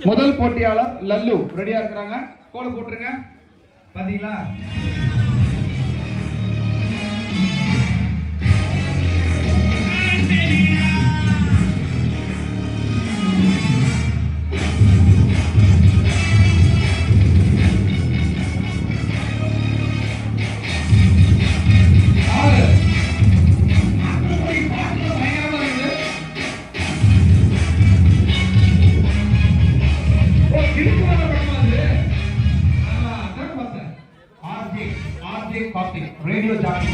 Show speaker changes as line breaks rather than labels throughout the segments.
முதல் போட்டியாளர் லல்லு ரெடியா இருக்காங்க. கோல் போட்டுருங்க. பாத்தீங்களா? Radio jockey,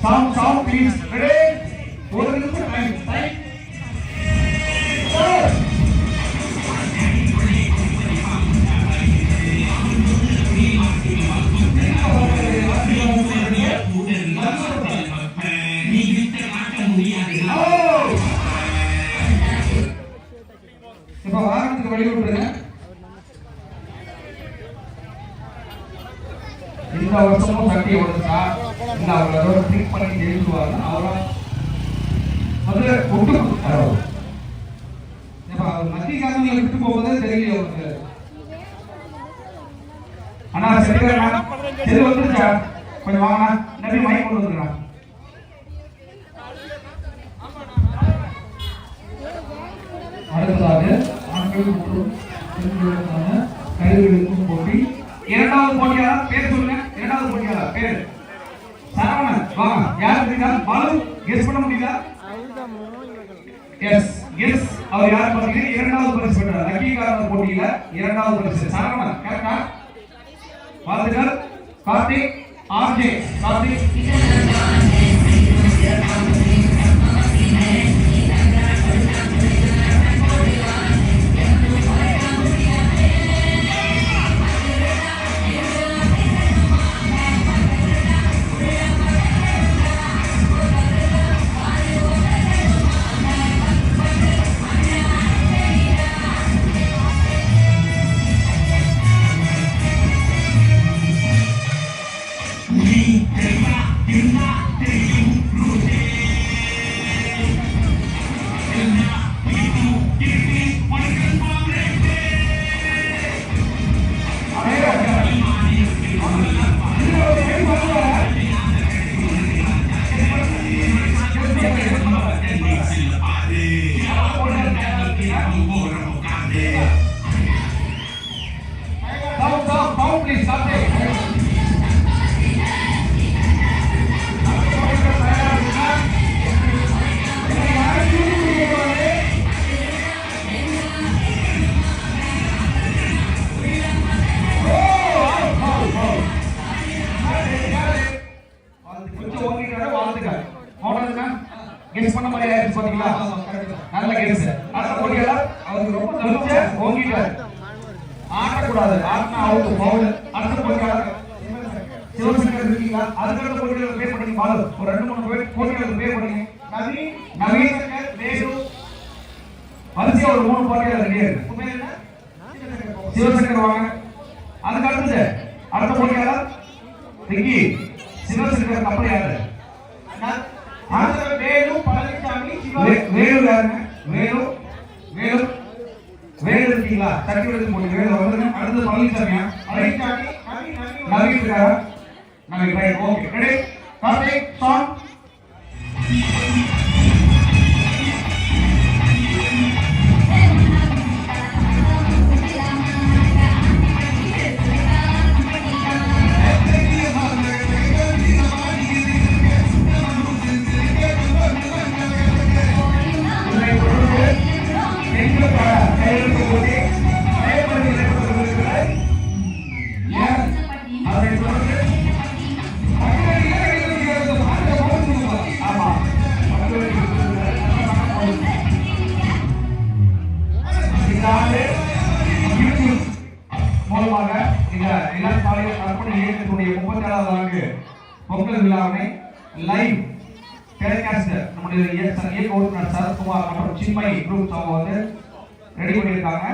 Sound please. Ready? Time. இப்ப வாகனத்துக்கு வழி விட்டுருங்க. இந்த வருஷமும் சக்தி ஓடுச்சா இல்ல அவங்களோட ட்ரிக் பண்ணி எழுதுவாங்க. அவரோட முதல்ல கொண்டு இப்ப மத்தியக்காரங்க விட்டு போகும்போது தெரியல அவருக்கு. அண்ணா சரி வந்துருச்சா? கொஞ்சம் வாங்கண்ணா. நபி மைக் கொண்டு வந்துடுறான். அடுத்ததாக ஆண்கள் மற்றும் பெண்களுக்கான கைதுகளுக்கும் போட்டி. இரண்டாவது போட்டியாளர் பேர் சொல்லுங்க. இரண்டாவது போட்டியாளர் பேர் சரவணன். வாங்க. யார் தெரியுதா? பாலு கெஸ் பண்ண முடியுதா? எஸ் அவர் யார் பாத்தீங்கன்னா இரண்டாவது பரிசு பெற்றார். லக்கிகாரர் போட்டியில இரண்டாவது பரிசு சரவணன். கரெக்டா? வாழ்த்துக்கள். கார்த்திக் ஆர்ஜே. கார்த்திக் கெஸ் பண்ண மாதிரி ஆயிடுச்சு பாத்தீங்களா? நல்ல கெஸ். அடுத்த போட்டியாளர் அவருக்கு ரொம்ப தெரிஞ்ச ஓங்கிட்டார். ஆடக்கூடாது. ஆட்னா அவுட் பவுல். அடுத்த போட்டியாளர் சிவசங்கர் இருக்கீங்களா? அடுத்த போட்டியாளர் ப்ளே பண்ணி பாலு. ஒரு 2-3 போட்டியாளர் ப்ளே பண்ணி நவீன் வேலு வரிசையா ஒரு 3 போட்டியாளர் ரெடியா இருக்கு. உண்மை என்ன? சிவசங்கர் வாங்க. அதுக்கு அடுத்தது அடுத்த போட்டியாளர் ரிக்கி. சிவசங்கர் கப்பல் யாரு? வேலு பழனிசாமி. வேலு யாருங்க? வேலு இருக்கீங்களா? தட்டி விடுறது போட்டு வேலு வந்துருங்க. அடுத்து பழனிசாமியா? நவீன் இருக்காரா? Naveen right. Okay ready. Karthik song. Pongal விழாவினை லைவ் டெலிகாஸ்ட் நம்முடைய இயக்க உறுப்பினர் சரத்குமார் மற்றும் சின்மயி குரூப் அவங்க வந்து ரெடி பண்ணியிருக்காங்க.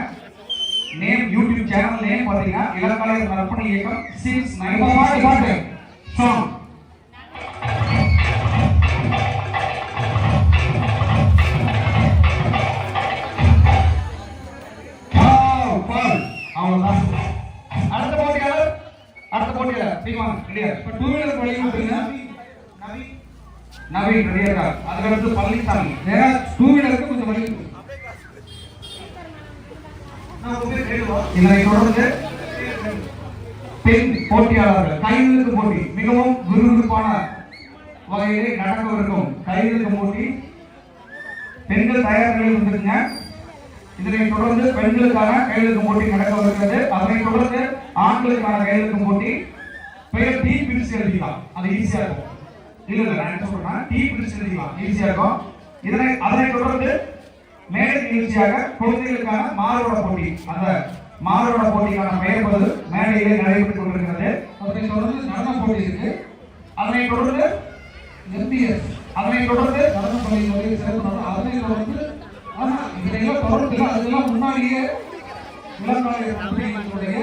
நேம் யூடியூப் சேனல் நேம் பார்த்தீங்கன்னா இளங்கலைஞர் நற்பணி இயக்கம் சின்ஸ் 1965 சாங். அவ்வளவுதான். அடுத்த போட்டியாளர் சீமான் ரெடியா? இப்ப டூ வீலர் வழியில் பாத்தீங்கன்னா நவீன் ரெடியா இருக்கா? அதுக்கடுத்து பழனிசாமி. வேற டூ வீலருக்கு கொஞ்சம் வழி. இதனை தொடர்ந்து பெண் போட்டியாளர்கள் கைவிழுக்கு போட்டி மிகவும் விறுவிறுப்பான வகையிலே நடக்கவிருக்கும் கைவிழுக்கு போட்டி. பெண்கள் தயார் நிலையில் வந்துருங்க. இதனை தொடர்ந்து பெண்களுக்கான கைவிழுக்கு போட்டி நடக்கவிருக்கிறது. அதனை தொடர்ந்து ஆண்களுக்கான கைவிழுக்கு போட்டி. பெயர் டீ பிரிச்சு எழுதிக்கலாம், அது ஈஸியா இருக்கும். இல்ல நான் என்ன சொல்றேன்னா டீ பிரிச்சு எழுதிக்கலாம், ஈஸியா இருக்கும். அதனை தொடர்ந்து மேடை நிகழ்ச்சியாக குழந்தைகளுக்கான மாறுவேட போட்டி. அந்த மாறுவேட போட்டிக்கான பெயர் பதில் மேடையிலே நடைபெற்றுக் கொண்டிருக்கிறது. அதனை தொடர்ந்து நடன போட்டி இருக்கு. அதனை தொடர்ந்து எம்பிஎஸ், அதனை தொடர்ந்து நடன பள்ளியினுடைய சிறப்பு நடனம், அதனை தொடர்ந்து இதெல்லாம் தொடர்ந்து அதெல்லாம் முன்னாடியே இளங்கலைஞர்களுடைய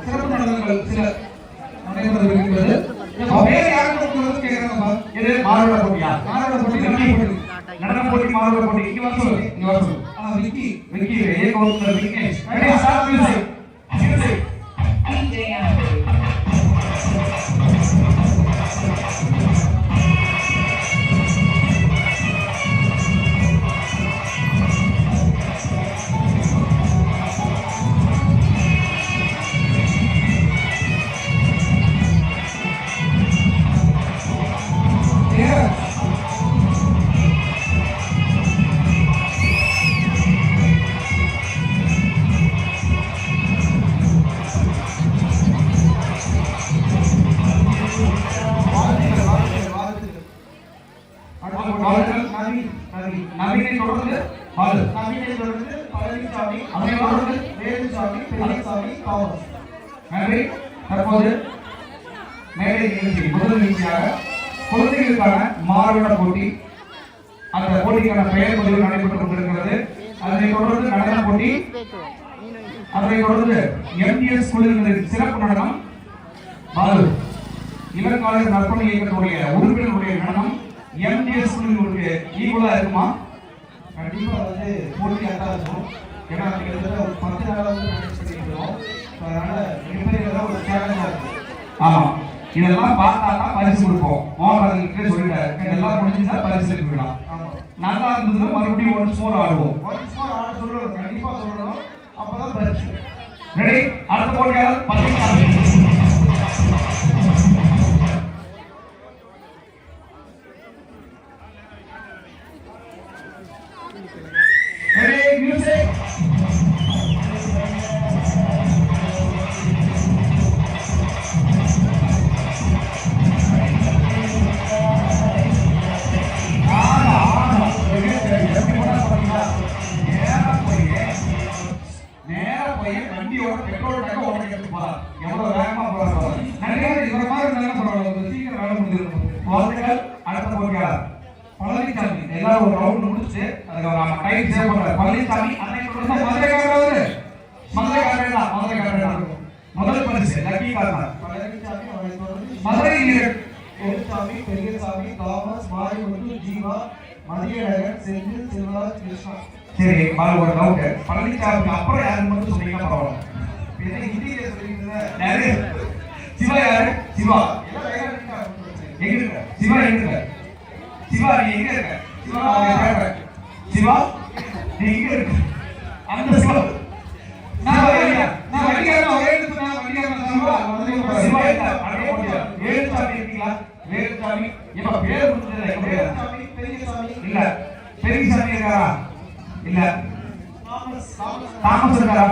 சிறப்பு நடனங்கள் சில நடைபெறுகிறது. வேறு யாரும் கேட்கிறாங்க, இது மாறுவேட போட்டியா? மாறுவேட போட்டி நடன போட்டி, மாறுவேட போட்டி. இங்க வர சொல்லு, இங்க வர சொல்லு. விக்கி ஏக உறுப்பினர் விக்னேஷ். Ready start music. நவீனை தொடர்ந்து பாலு, நவீனை தொடர்ந்து பழனிசாமி, அதனை தொடர்ந்து வேலுசாமி, பெரியசாமி, தாமஸ். நன்றி. தற்போது மேடை நிகழ்ச்சி முதல் நிகழ்ச்சியாக குழந்தைகளுக்கான மாறுவேட போட்டி. அந்த போட்டிக்கான பெயர் பதிவு நடைபெற்றுக் கொண்டிருக்கிறது. அதனை தொடர்ந்து நடன போட்டி. அதனை தொடர்ந்து எம்டிஎஸ் குழுவினரின் சிறப்பு நடனம். பாலு இளங்கலைஞர் நற்பணி இயக்கத்துடைய உறுப்பினருடைய நடனம் எம்டிஎஸ் குழுவினருக்கு ஈக்குவலா இருக்குமா? கண்டிப்பா வந்து போட்டியாக தான் இருக்கும். ஏன்னா கிட்டத்தட்ட ஒரு 10 நாளாக வந்து மேனேஜ் பண்ணிக்கிறோம். அதனால மிகப்பெரிய ஒரு சேலஞ்சா இருக்கும். ஆமா, இதெல்லாம் பார்த்தா தான் பரிசு கொடுப்போம். மோகன்கிட்ட சொல்லிட்டாரு, இதெல்லாம் முடிஞ்சுதான் பரிசு எடுக்கலாம். நல்லா இருந்ததுன்னா மறுபடியும் ஒன்ஸ் மோர் ஆடுவோம். ஒன்ஸ் மோர் ஆட சொல்லணும், கண்டிப்பா சொல்லணும். அப்பதான் பரிசு. ரெடி? அடுத்த போட்டியாளர் பழனிசாமி. Ready, music. நேரா போய் வண்டியோட பெட்ரோல் டேங்க ஓடிட்டு போறான். எவ்வளவு வேகமா போறான். நிறைய இந்த மாதிரி நல்ல பரவாயில்ல, சீக்கிரம் வேலை முடிஞ்சிடும். வாழ்த்துக்கள். அடுத்த போட்டியாளர் பழனிசாமி. எல்லாரும் ஒரு ரவுண்ட் முடிச்சு அதுக்கு நம்ம டைம் சேவ் பண்றாரு. பழனிசாமி அதனை தொடர்ந்து மதுரைக்காரர் தான். முதல் பரிசு லக்கி கார்னர் பழனிசாமி. அவரை தொடர்ந்து மதுரை வேலுசாமி, பெரியசாமி, தாமஸ், மாரிமுத்து, ஜீவா, மதியழகன், செந்தில், செல்வராஜ், கிருஷ்ணா. சரி, பால் ஒரு டவுட். பழனிசாமி அப்புறம் யாரு மட்டும் சொன்னீங்க பரவாயில்ல. என்ன ஹிந்தியில சொல்றீங்க? நிறைய சிவா யாரு? சிவா எங்க இருக்க? சிவா எங்க இருக்க? சிவா நீ எங்க இருக்க? சிவா சிவா நீ எங்க இருக்க? அந்த சிவா நான் வண்டியாரா ஒரே இடத்துல நான் வண்டியாரா சிவா இல்ல அப்படியே போடியா. வேலுசாமி இருக்கீங்களா? வேலுசாமி இப்ப பேர் கொடுத்தது எங்க? வேலுசாமி, பெரியசாமி இல்ல. பெரியசாமி இருக்காரா? இல்ல. தாமஸ் இருக்காரா?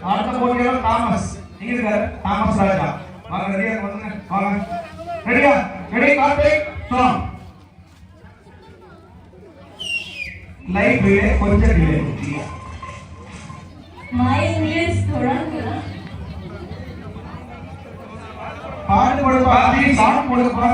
அடுத்த போட்டியாளர் தாமஸ். எங்க இருக்காரு? தாமஸ் ராஜா. வாங்க ரெடியா வந்துங்க. வாங்க. ரெடியா? Ready Karthik song. Live delay கொஞ்சம் டிலே.
My English थोड़ा
பாடு போடுப்பா நீ சாட் போடுப்பா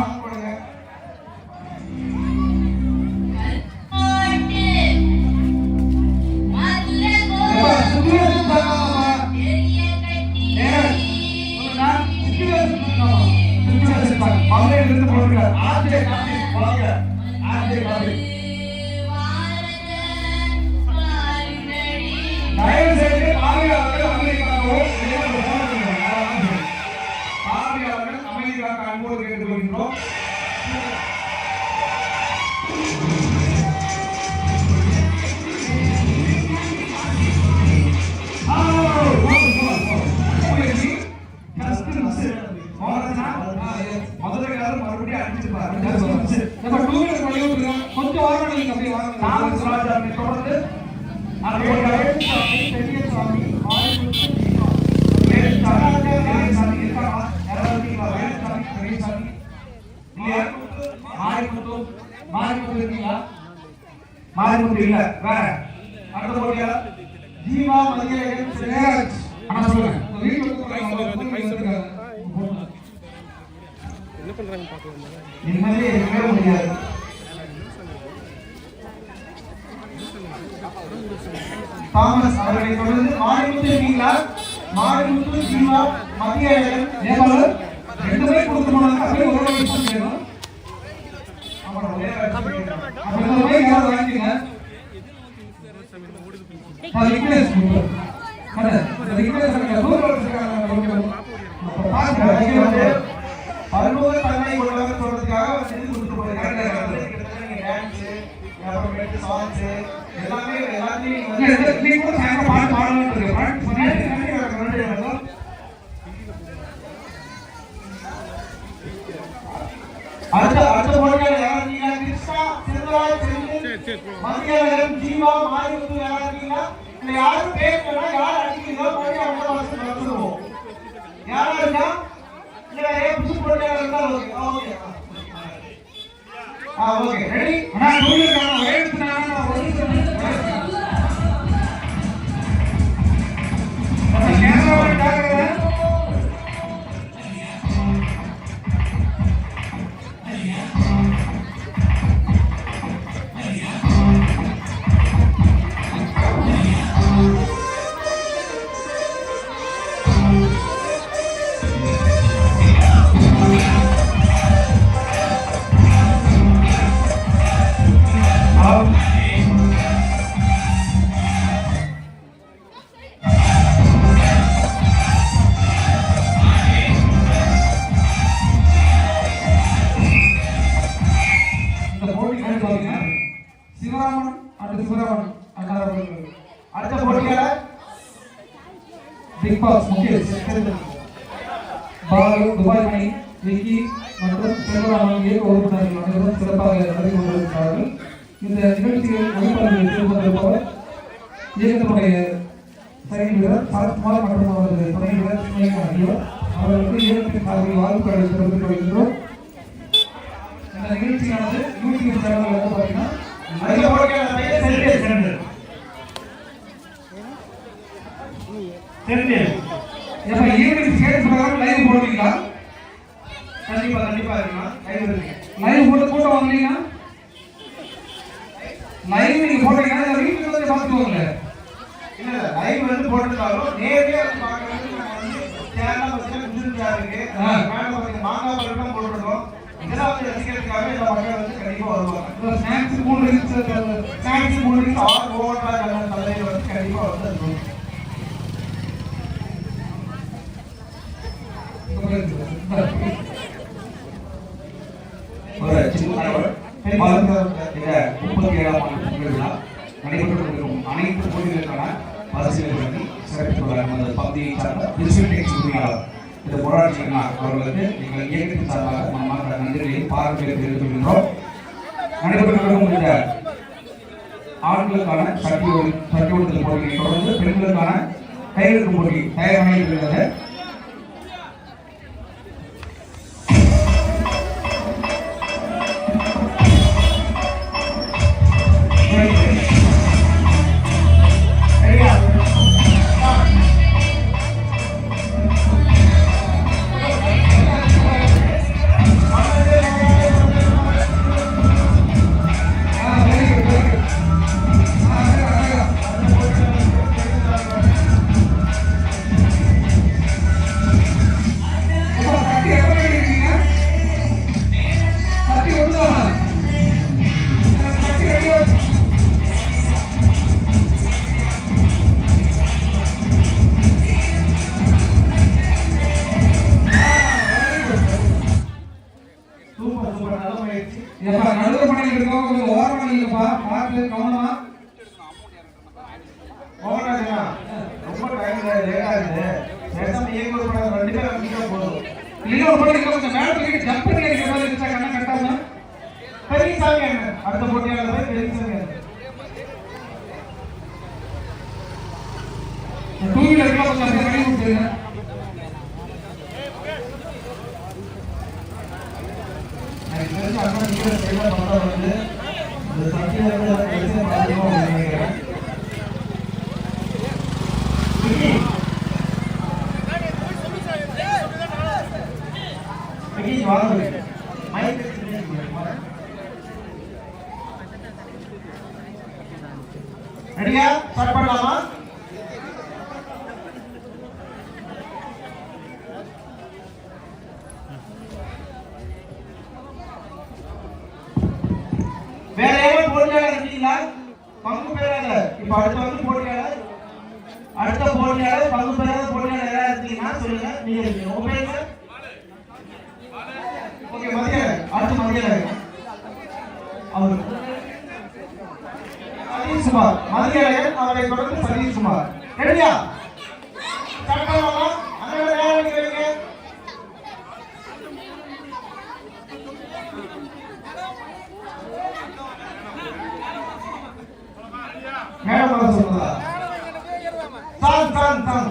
மாறிமுத்து இல்ல வேற அடுத்த போட்டியாளர் ஜீவா மதியழகன் சிராஜ் அண்ணா சொல்லுங்க என்ன பண்றாங்க பாக்கலாம் நிம்மதியே இருக்கவே முடியாது தாமஸ் அவர்களை தொடர்ந்து மாறிமுத்து இருக்கீங்களா மாறிமுத்து ஜீவா மதியழகன் நேபாளர் ரெண்டுமே கொடுத்து போனாங்க அப்படியே ஒரு நிமிஷம் கேளுங்க அடுத்த போட்டியாளர் யார் நீங்க கிருஷ்ணா சிறுவராஜ் மதியழகன் ஜீவா மாரிமுத்து யார் இருக்கீங்க இல்ல யாரும் பேசல யார் அடிக்கிறீங்க போய் அவங்க வந்துருவோம் யாரா இருக்கா இல்ல ஏ புது போட்டியாளர் இருந்தா ஓகே ஓகே ரெடி அண்ணா சொல்லுங்க வேணும்னா அடுத்த போட்டியாளர் Bigg Boss Mukesh Balu Dubai Mani Vicky மற்றும் செல்வராமன் உறுப்பினர்கள் அனைவரும் சிறப்பாக நடத்தி கொண்டிருக்கிறார்கள். இந்த நிகழ்ச்சியில் ஒளிபரப்பில் செய்திருப்பவர் இயக்கத்தினுடைய செயல் வீரர் சரத்குமார் மற்றும் அவரது துணை வீரர் சிவகங்கை ஆகியோர் அவர்களுக்கு இயக்கத்தின் சார்பில் வாழ்த்துக்களை தெரிவித்துக் கொள்கின்றோம். இந்த நிகழ்ச்சியானது யூடியூப் சேனல் வந்து பார்த்தீங்கன்னா ஈவினிங் ஸ்டேஜ் ப்ரோக்ராம் லைவ் போடுவீங்களா? கண்டிப்பா இருக்கலாம். லைவ் போட்டு கூட்டம் வாங்குறீங்க. லைவ் நீங்க போட்டீங்கன்னா வீட்டுல வந்து பார்த்துக்கோங்க. இல்ல லைவ் வந்து போட்டுட்டாலும் நேரடியா வந்து பார்க்கறது நம்ம வந்து சேனல்ல வந்து குடிச்சிட்டா இருக்கு. மேல வந்து மாங்கா பழம் போட்டுறோம். இதெல்லாம் வந்து ரசிக்கிறதுக்காக இந்த மக்கள் வந்து கண்டிப்பா வருவாங்க. ஸ்நாக்ஸ் 3 ரிங்ஸ் ஆர் ஓவர்டா நம்ம தலையில வந்து கண்டிப்பா வந்து ஒரு சின்ன தகவல். இந்த 37ஆம் ஆண்டு பொங்கல் விழா நடைபெற்றுக் கொண்டிருக்கும் அனைத்து போட்டிகளுக்கான பரிசீலனை சிறப்பித்து வழங்கும் பகுதியை சார்ந்த டிஸ்ட்ரிக்ட் உரிமையாளர் இந்த போராட்சி அவர்களுக்கு எங்கள் இயக்கத்தின் சார்பாக மனமார்ந்த நன்றிகளை பாராட்டுகளை தெரிவித்துக் கொள்கின்றோம். நடைபெற்றுக் இந்த ஆண்களுக்கான சட்டி ஓடுதல் போட்டியை தொடர்ந்து பெண்களுக்கான கையெழுத்து போட்டி தயாராக இருக்கிறது. பண்ணிட்டு இருக்கோம். கொஞ்சம் ஓரமா நில்லுப்பா. பார்த்து கவனமா.
மோகன்ராஜா ரொம்ப டைம் லேட் ஆகுது. பேசாம ஏங்க ஒரு படம் 2 பேர் அடிச்சா போதும்.
இல்ல ஒரு படம் கொஞ்சம் மேல தூக்கி ஜம்ப் பண்ணி அடிக்கிற மாதிரி இருந்துச்சா கண்ண கட்டாம.
பெரியசாமி அடுத்த போட்டியாளர் போய் பெரியசாமி.
டூ வீலர்ல கொஞ்சம் அப்படியே கை விட்டுருங்க.
எனக்கு தெரிஞ்ச அண்ணா நீங்க சரியா பார்த்தா வந்து இந்த சத்தியால பிரச்சனை பாதிக்கும் நினைக்கிறேன். ரெடியா ஸ்டார்ட் பண்ணலாமா? வேற யாராவது போட்டியாளர் இருக்கீங்களா? பங்கு பெறாத இப்ப அடுத்த வந்து போட்டியாளர் அடுத்த போட்டியாளர் பங்கு பெறாத போட்டியாளர் யாராவது இருக்கீங்கன்னா சொல்லுங்க. நீங்க இருக்கீங்க உங்க பேருங்க. ஓகே மதியாளர் அடுத்த மதியாளர் அவர் சதீஷ் குமார் மதியாளர் அவரை தொடர்ந்து சதீஷ் குமார். ரெடியா ஸ்டார்ட் பண்ணலாமா? அங்க யார் நிக்கிறீங்க? மேடம் வர சொல்லுங்க. சாங் சாங் சாங்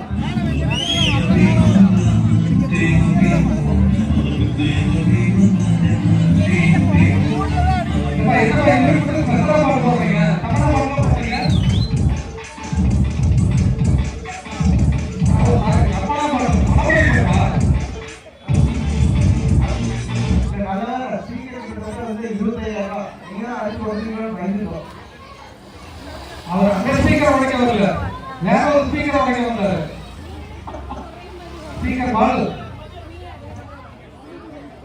அவர் அங்க ஸ்பீக்கர் உடைக்க வரல, வேற ஒரு ஸ்பீக்கர் உடைக்க வந்தாரு. ஸ்பீக்கர் பால்.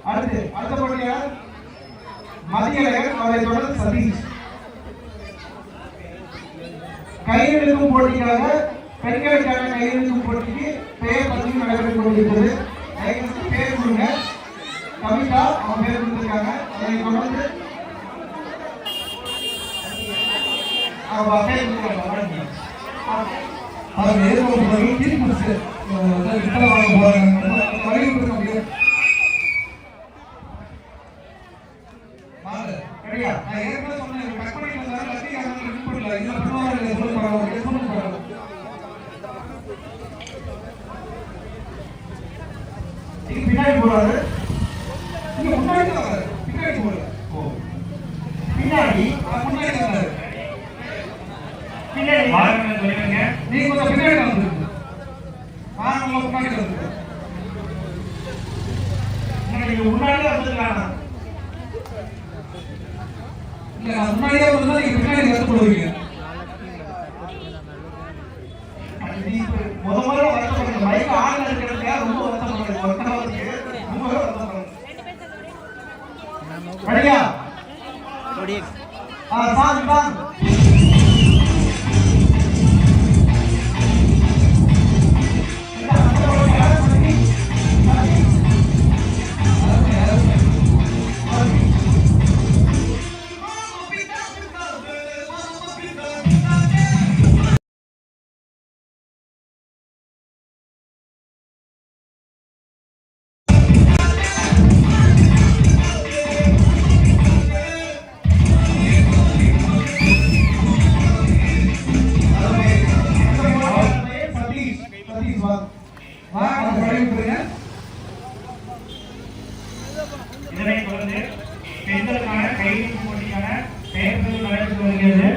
அடுத்த போட்டியாளர் மதியழகன் அவரை தொடர்ந்து சதீஷ். கையெழுத்தும் போட்டிக்காக பெண்களுக்கான கையெழுத்தும் போட்டிக்கு பெயர் பற்றி நடைபெற்றுக் கொண்டிருக்கிறது. பேர் கொடுங்க. கவிதா அவன் பேர் கொடுத்திருக்காங்க. அதை தொடர்ந்து பின்னாடி போறாரு.
முன்னாடி பின்னாடி போல
பின்னாடி
முன்னாடி
பின்னாடி
வாகனம் சொல்லுங்க. நீங்க கொஞ்சம் பின்னாடி வந்துருங்க. வாகனம் முன்னாடி வந்துருங்க.
நீங்க முன்னாடியே வந்துருக்காங்க.
இல்ல நான் முன்னாடியே வந்தா நீங்க பின்னாடி வந்து போடுவீங்க.
முதல்ல வருத்தப்படுங்க. மைக் ஆன்ல இருக்கிறதுக்கு ரொம்ப வருத்தப்படுங்க. வருத்தப்படுங்க. ரொம்ப வருத்தப்படுங்க. ரெடியா? ரெடி. சாங் சாங்
இதனை தொடர்ந்து பெண்களுக்கான கையெழுத்து போட்டிக்கான பெயர்கள் நடைபெற்று வருகிறது.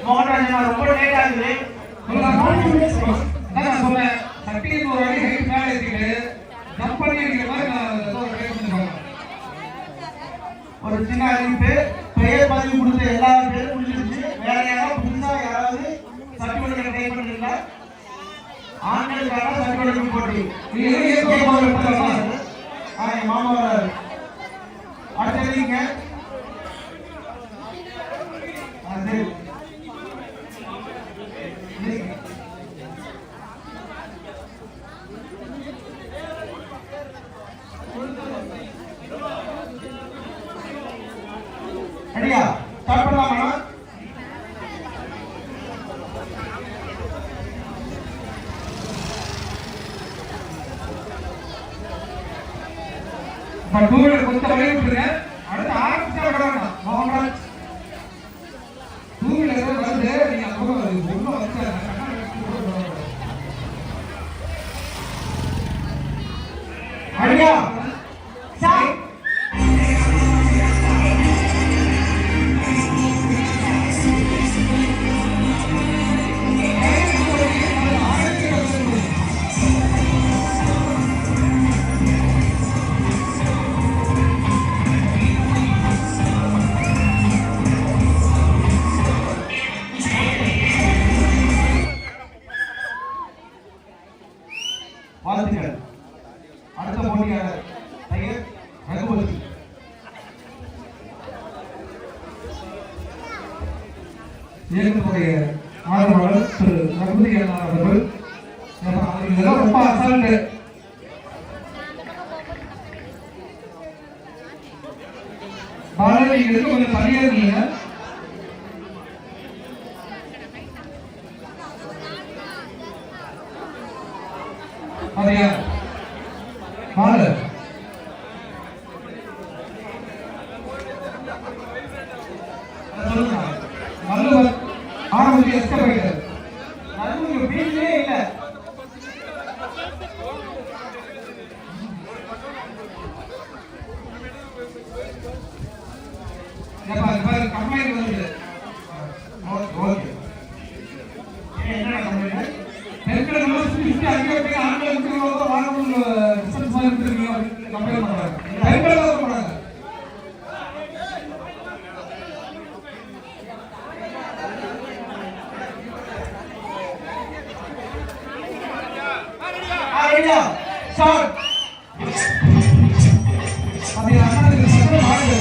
மோகன்ராஜன் ரொம்ப லேட் ஆகுது.
நான் சொன்னேன் சட்டிக்கு ஒரு அடி ஹைட் மேல ஏத்திட்டு ஜம்ப் பண்ணி அடிக்கிற மாதிரி நான் ட்ரை பண்ணிருக்கேன்.
ஒரு சின்ன அறிவிப்பு. பெயர் பதிவு கொடுத்த எல்லா பேரும் முடிஞ்சிருச்சு. வேற யாராவது புதுசா யாராவது சர்டிபிகேட் ட்ரை பண்றீங்களா? ஆண்களுக்கான சர்டிபிகேட் போட்டி. மாமா வராரு. அடுத்த நீங்க
இப்ப டூ வீலர் கொஞ்சம் வழி விட்டுருங்க. அடுத்து ஆரம்பிச்சா விட வேண்டாம். மோகன்ராஜ் டூ வீலர் வந்து நீங்க அப்புறம் ஒன்றும் வச்சு
ஐயா சார் வாழ்த்துக்கள். அடுத்த போட்டியாளர் பெயர் ரகுபதி.
இயக்கத்துடைய ஆதரவாளர் திரு ரகுபதி அண்ணா அவர்கள். இதெல்லாம் ரொம்ப அசால்ட்டு. பாரதி நீங்க கொஞ்சம் தனியா இருக்கீங்க. அப்படியா பாரு நல்லவர் ஆரம்பத்தில் எஸ்கபைட்டர்
நடுவுல வீட்டிலே இல்ல.
கம்ப்ளைண்ட் வந்து
ஓகே என்ன கம்ப்ளைண்ட்?
பெண்களை நம்ம சுத்தி அங்கே போய் ஆண்களை முக்கியமாக வாங்கணும் டிஸ்டன்ஸ் பண்ணிருக்கீங்க அப்படின்னு கம்ப்ளைண்ட் பண்றாங்க. பெண்களை தான் பண்றாங்க.
ஐயா சார்
அது அண்ணாதுக்கு சக்கரம் மாறுது.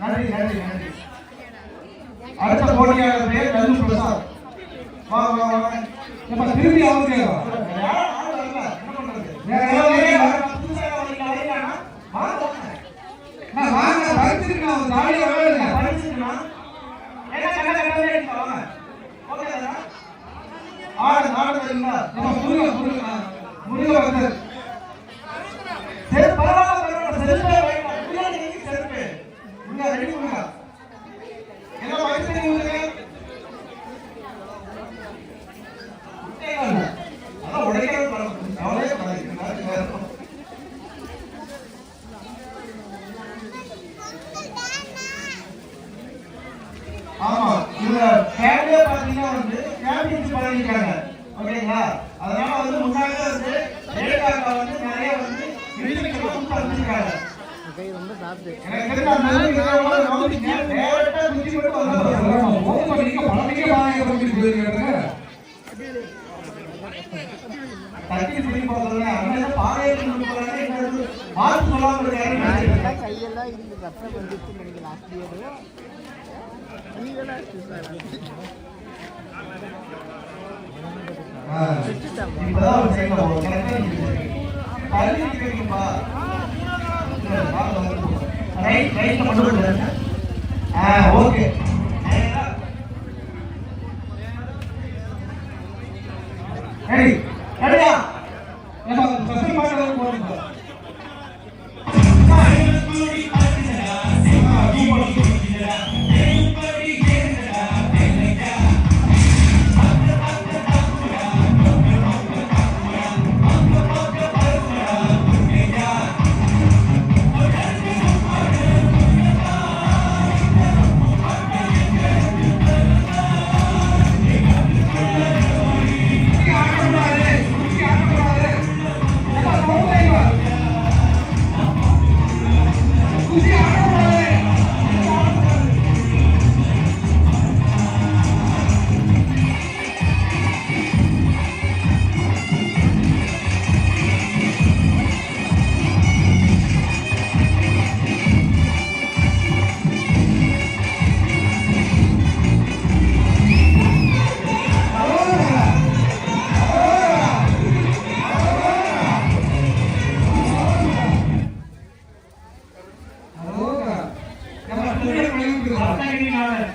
நன்றி நன்றி நன்றி. அடுத்த போட்டியாளர் பெயர் கல்லு பிரசாத். வா வா வா.
நம்ம திரும்பி அவங்க
என்ன பண்றது?
வேற யாராவது
புதுசா வரீங்களா? வாங்க
நான் வாங்க படிச்சிருக்கேன். அவங்க தாலியை வேணுங்க.
படிச்சிருக்கா? என்ன கண்ண கண்ணவே இருக்கா? வாங்க. ஓகே தானா? ஆடு வரீங்களா?
நம்ம முருக வந்து
சரி பரவாயில்ல செருப்பே வைங்க. முன்னாடி நீங்க செருப்பே. உள்ள ரெடி பண்ணுங்க. என்ன படிச்சீங்க உங்களுக்கு? அதான் உடைக்கிறது பரவாயில்ல. அவளே படிக்கிறீங்க. ஆமா இவங்க ஃபேமிலியா பாத்தீங்கன்னா வந்து சாம்பியன்ஸ் பண்ணிருக்காங்க. ஓகேங்களா? அதனால வந்து முன்னாடி வந்து ரேகாக்கா வந்து நிறைய வந்து விருதுகளை கொடுத்து வச்சிருக்காங்க. எனக்கு தெரிஞ்ச அந்த நிலைமையில நோக்கிங்க டேரக்டா குச்சி மட்டும் வந்து
ஓம் பண்ணிக்க பழனிக்க பாருங்க அப்படின்னு சொல்லிருக்காங்க.
தட்டி சொல்லி பார்த்தோம்னா அண்ணன் பாறையில இருந்து போறாங்க. என்ன மார்க் சொல்லாம இருக்காங்க.
கையெல்லாம் இருந்து ரத்தம் வந்துச்சு எனக்கு லாஸ்ட் இயர். நீங்களாம்
இப்பதான் ஒரு சைடுல போறோம். கரெக்டா தள்ளி நிக்கிறீங்கப்பா. ரைட்ல மட்டும் போடுங்க. ஓகே. ரெடி ரெடியா?
நம்ம ஸ்பெஷல் மாடல் போடுங்க.
ரத்னகிரிநாதர்.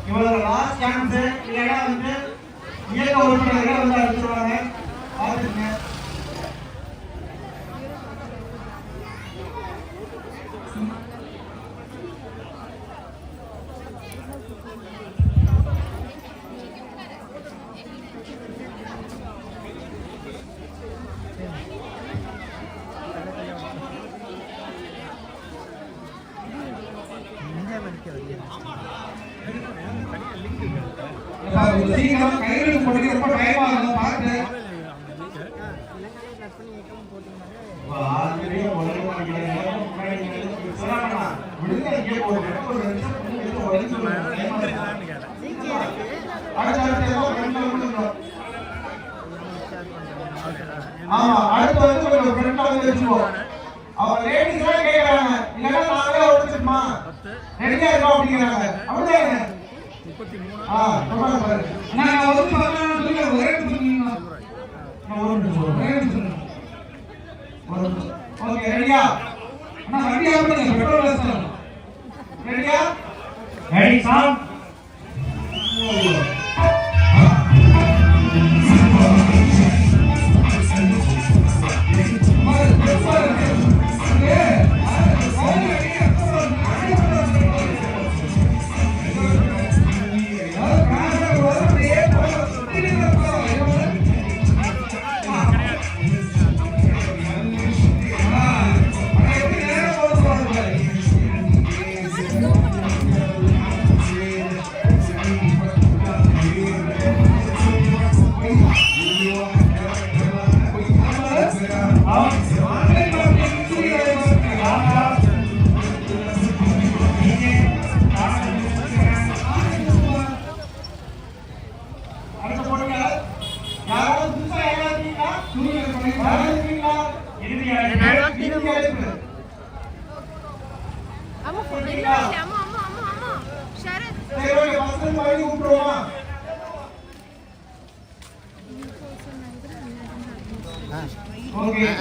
இவரோட லாஸ்ட் சான்ஸ் இல்லைன்னா வந்து இயக்க உறுப்பினர்கள் வந்து அடிச்சிருவாங்க. பார்த்துக்கங்க.
சீக்கிரம் கையில் போட்டு ரொம்ப டைம் ஆகும் பார்த்து.
ஆல்ரெடி உலக மாட்டேங்கிறாங்க. சொல்லாமண்ணா விடுங்க இங்கே போடுங்க. ஒரு நிமிஷம் உடனே சொல்லுங்க. ஆமா அடுத்து வந்து கொஞ்சம் ஃப்ரெண்டா வந்து வச்சுக்கோ. அவ லேடிஸ் தான் கேக்குறாங்க. இல்லன்னா நாங்களே ஒழிச்சிடுமா? ரெடியா இருக்கோம் அப்படிங்கிறாங்க. அப்படிதானே? 33 சொல்லுங்க பாரு.
நான் வந்து சொல்லணும் சொல்லுங்க ஒரே நிமிஷம்
நான் ஒரு நிமிஷம் சொல்றேன். ஓகே ரெடியா?
அண்ணா வண்டி ஆஃப் பண்ணுங்க பெட்ரோல் வேஸ்ட்.
ரெடியா?
Ready song.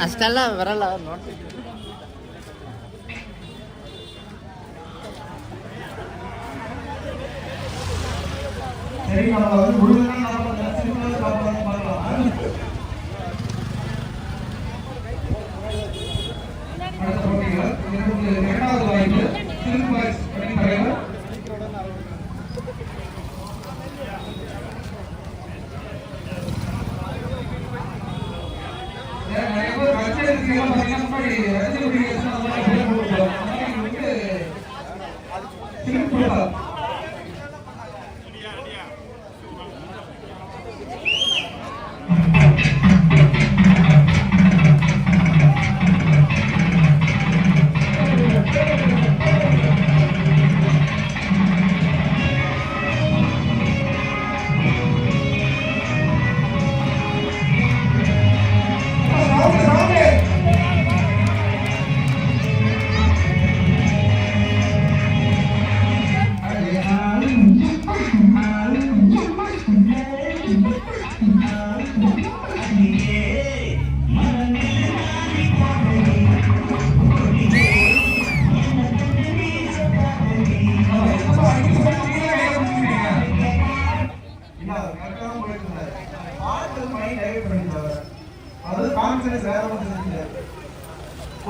ಅಷ್ಟೆಲ್ಲ ಬರಲ್ಲ ನೋಡ್ತೀವಿ.
சரி நம்ம வந்து முழுமையா நாம சிம்பிளா பார்க்கலாம்.
அடுத்த போட்டியில் இரண்டாவது வாய்ப்பு சில்க் பாய்ஸ் அணி தலைவர் நிறைய பேர் ரசிகர்கள் எல்லாம் பார்த்தீங்கன்னா முன்னாடி ரசிகர்கள் சில்க் கொடுத்தார்.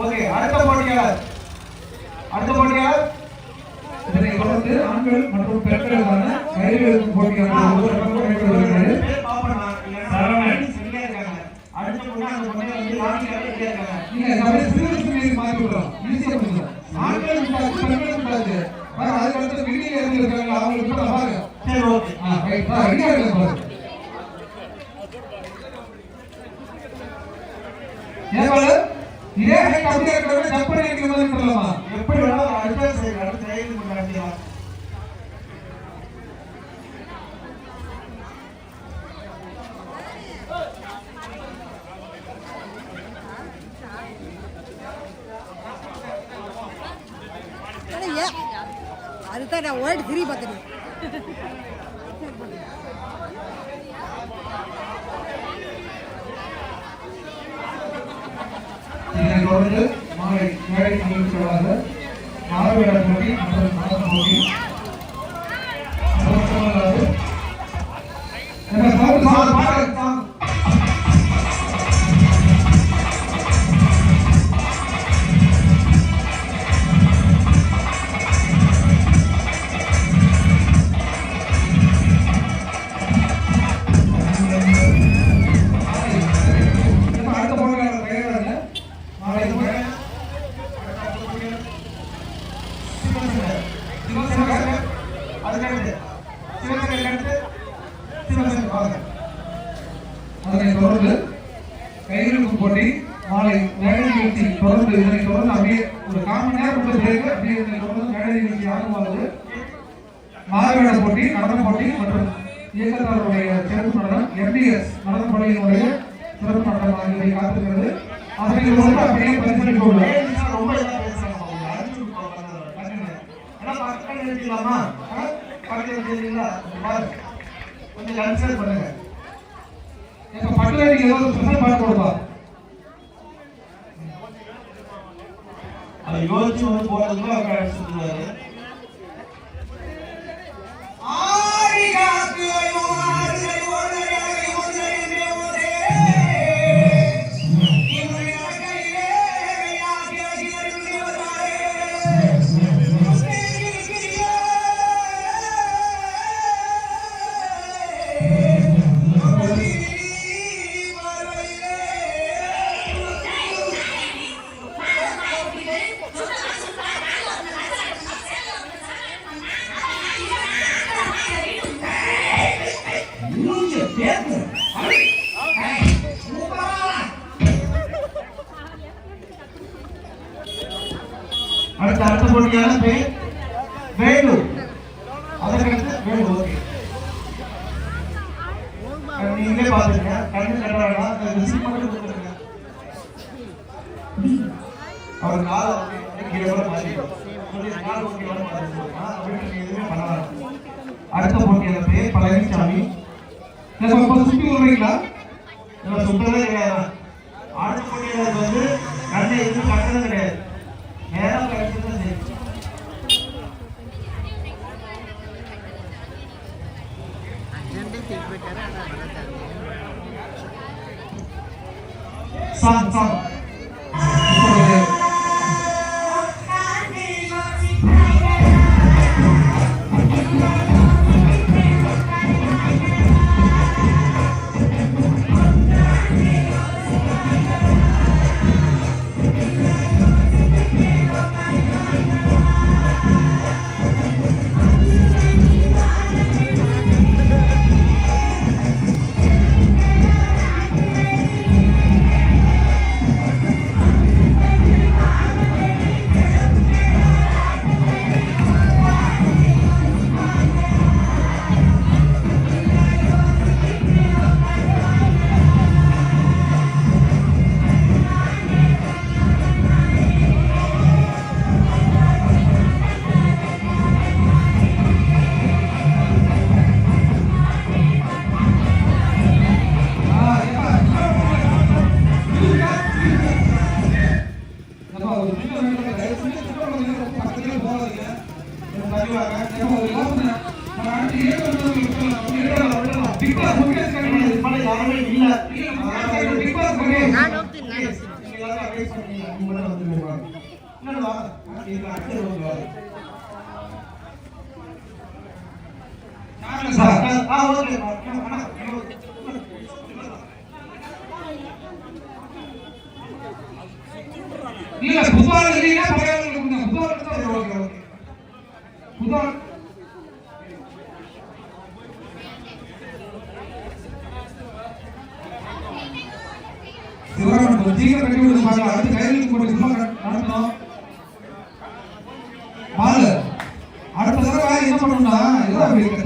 ஓகே அடுத்த போட்டியாளர்
இதனை தொடர்ந்து ஆண்கள் மற்றும் பெண்களுக்கான கயிறு இழுக்கும் போட்டியான ஒவ்வொரு பக்கம் நடைபெறுகிறது.
அடுத்த போட்டி அந்த பொண்ணை வந்து லாங்கியாக இருக்காங்க.
நீங்க அப்படியே சிறுவர்களுக்கு மாற்றி விடுறோம். ஈஸியா முடியும். ஆண்கள் கூடாது பெண்கள் கூடாது. பாருங்க அதுக்கு அடுத்து வெளியில இருந்து இருக்காங்க அவங்களுக்கு கூட பாருங்க.
சரி ஓகே
ரைட் ரெடியா இருக்க பாருங்க. ஏவால இதே ஹைட் அப்படியே இருக்கிறவங்க ஜம்ப் பண்ணி நிக்கிற மாதிரி சொல்லலாமா?
எப்படி வேணாலும் அடுத்த சைடு பண்ணலாம்.
அதுதான் நான் ஓடி திரும்பி பார்த்துட்டு
இதனைத் தொடர்ந்து மாலை மேடை நிகழ்ச்சிகளாக மாறுவேட போட்டி மற்றும் நடன போட்டி அதனைத் தொடர்ந்து கையெழுத்து போட்டி மாலை மேடை நிகழ்ச்சி தொடர்ந்து இதனைத் தொடர்ந்து அப்படியே ஒரு 1/4 மணி நேரம் உள்ள பிறகு அப்படியே இதனை தொடர்ந்து மேடை நிகழ்ச்சி ஆரம்பமானது. மாறுவேட போட்டி நடன போட்டி மற்றும் இயக்கத்தாருடைய சிறப்பு நடனம் MDS நடன பள்ளியினுடைய சிறப்பு நடனம் ஆகியவை காத்திருக்கிறது. அதனை தொடர்ந்து அப்படியே பரிசீலிக்க உள்ளது.
கொஞ்சம் கன்சிடர் பண்ணுங்க.
இப்ப பட்டதாரிக்கு ஏதாவது ஸ்பெஷல் பாட்டு கொடுப்பா.
அதை யோசிச்சு வந்து போறதுக்குள்ள அவர் அடிச்சுடுவாரு. அடுத்த போட்டியான பேர் வேலு. அதற்கடுத்து வேலு. ஓகே, நீங்களே பாத்துங்க. கண்ணு கட்டுறாங்க அவர் கால கீழே கூட மாறிடும். எதுவுமே பண்ணலாம். அடுத்த போட்டியான பேர் பழனிசாமி.
சுற்றி வருவீங்களா?
சுத்தவே கிடையாது. அடுத்த போட்டியாளர் வந்து கண்ணை எதுவும் கட்டணும் கிடையாது. நேரம் கிடைச்சதும் சரி.
சாங் சாங் இல்ல புதுவாக இல்லைன்னா பரவாயில்ல. புதுவாக சிவராமன் சீக்கிரம் கட்டி விடுங்க. அடுத்து கையில் போட்டு சும்மா நடத்தணும். பாரு அடுத்த தடவை என்ன பண்ணணும்னா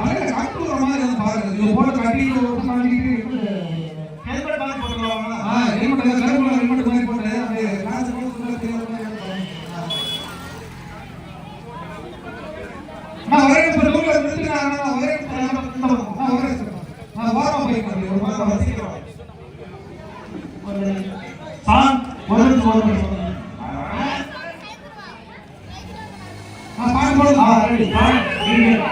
தலையில கட்டு வர மாதிரி வந்து பாருங்க. இது போட்டு கட்டி ஹெல்மெட் மாதிரி போட்டுருவாங்க. ஹெல்மெட் ஹெல்மெட் மாதிரி போட்டு அப்படியே கிளாஸ் நான் ஒரே ரூம்ல நிறுத்தினா ஒரே நான் வாரம் போயிட்டு ஒரு வாரம் சீக்கிரம்
ஒரு
நீங்கள்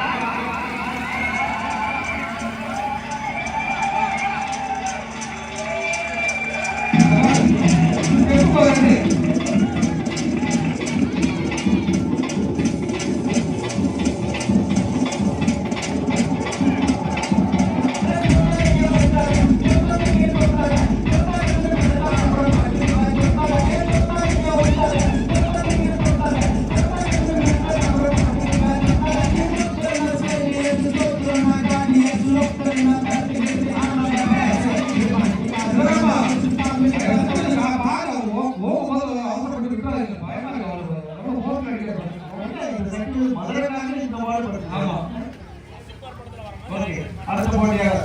அடுத்த போட்டியாக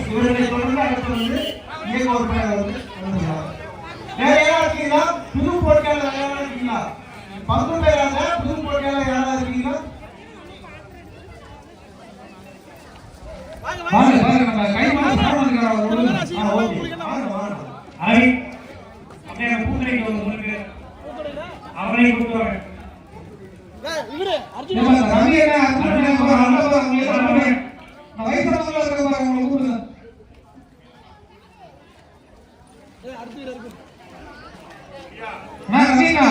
இவர்களை தொடர்ந்து அடுத்து வந்து இயக்க உறுப்பினர் வந்து வேற யாராவது இருக்கீங்களா? புது போட்டியாளர் யாராவது இருக்கீங்களா? பங்கு பெறாத புது போட்டியாளர் யாராவது இருக்கீங்களா?
வாங்க வாங்க நம்ம கை மாத்த
ஐ அப்படியே பூக்கடைக்கு வந்து உங்களுக்கு அவரை கூப்பிட்டு வரேன்.
ரவி என்ன வயசானவங்களா இருக்க பாருங்க உங்களுக்கு கூப்பிடுங்க. ரவினா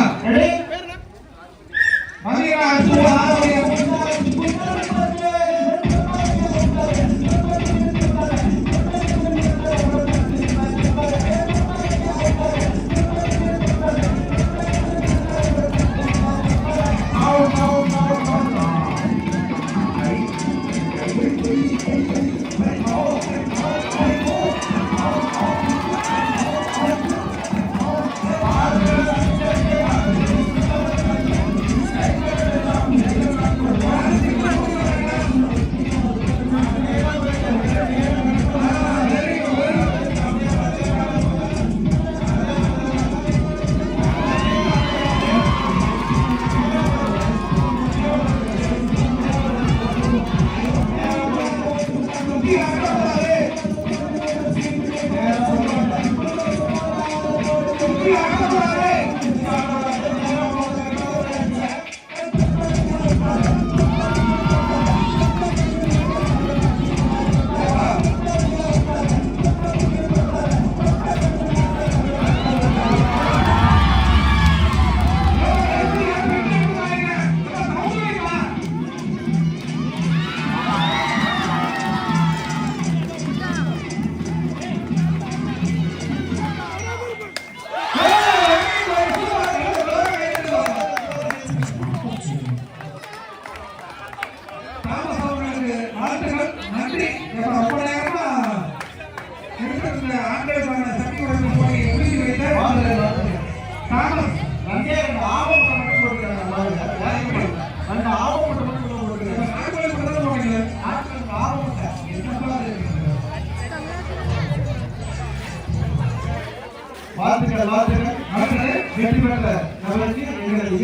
வாழ்த்துக்கள் வாழ்த்துக்கள். வெற்றி பெற்ற நம்மளுக்கு எங்களது